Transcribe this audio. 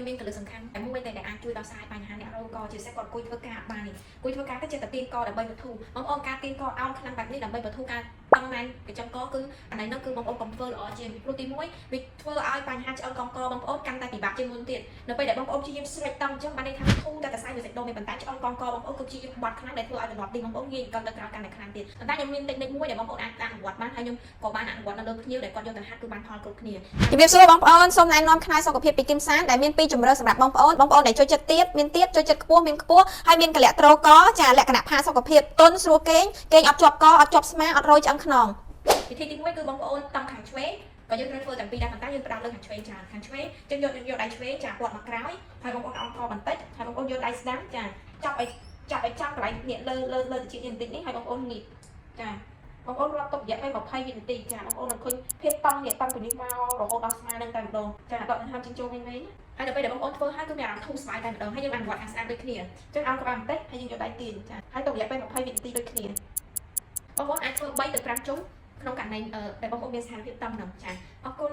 មានកលឹះសំខាន់តែមួយតែអាចជួយដោះស្រាយបញ្ហាអ្នករងកជាពិសេសគាត់គួយធ្វើការបាននេះគួយធ្វើការទៅចិត្តតែទៀនកដើម្បីបន្ធូរបងប្អូនការទៀនកអោនខ្លាំងបែបនេះដើម្បីបន្ធូរការតឹងណែនកញ្ចឹងកគឺអានេះគឺបងប្អូនកុំធ្វើល្អជាងព្រោះទី1វាធ្វើឲ្យបញ្ហាឆ្អឹងកងកបងប្អូនកាន់តែពិបាកជាងមុនទៀតនៅពេលដែលបងប្អូនព្យាយាមស្រេចតឹងអញ្ចឹងបានន័យថាធូរតែខ្សែមួយសាច់ដូងមានប៉ុន្តែឆ្អឹងកងកបងប្អូនគឺព្យាយាមបាត់ខ្លាំងដែលធ្វើឲ្យដំណត់ទីបងប្អូនងាយកាន់តែក្រោយកាន់តែខ្លាំងទៀតប៉ុន្តែខ្ញុំមានតិចមួយដែលបងប្អូនអាចអនុវត្តបានហើយខ្ញុំក៏បានអនុវត្តនៅលើភ្ញៀវដែលគាត់យកទៅហាត់គឺបានផលគ្រប់គ្នាជំរាបសួរបងប្អូនសូមណែនាំផ្នែកសុខភាពពីគឹមសានដែលមានពីរជម្រើសសម្រាប់បងប្អូនដែលចូលចិត្តទៀតមានទៀតចូលចិត្តខ្ពស់មានខ្ពស់ហើយមានកលៈត្រូកចាលក្ខណៈផាសុខភាពទន់ស្រួលគេងអត់ជាប់កអត់ជាប់ស្មាអត់រយឆ្អឹងខ្នងវិធីទី1គឺបងប្អូនតង់ខាងឆ្វេងក៏យើងត្រូវធ្វើទាំងពីរដែរប៉ុន្តែយើងផ្ដោតលើខាងឆ្វេងចាខាងឆ្វេងយើងយកដៃឆ្វេងចាពាត់មកក្រោយហើយបងប្អូនអោនកបន្តិចហើយបងប្អូនយកដៃស្ដាំចាចាប់ឲ្យកន្លែងនេះលើតិចនេះបន្តិចនេះហើយបងប្អូនងាកចាបងប្អូនរាប់ទុករយៈពេល20វិនាទីចាបងប្អូននឹងឃើញភាពតង់ពីនេះមករហូតដល់ស្មានឹងតែម្ដងចាដកដង្ហើមជញ្ជោវិញហើយដល់ពេលដែលបងប្អូនធ្វើហើយគឺមានអារម្មណ៍ធូរស្បើយតែម្ដងហើយយើងអនុវត្តខាងស្ដាំដូចគ្នាអញ្ចឹងអោនក្បាលបន្តិចហើយយើងយកដៃទាញចាហើយទុករយៈពេល20វិនាទីដូចគ្នាបងប្អូនអាចធ្វើ3ទៅ5ជុំក្នុងករណីដែលបងប្អូនមានស្ថានភាពតឹងហ្នឹងចាអរគុណ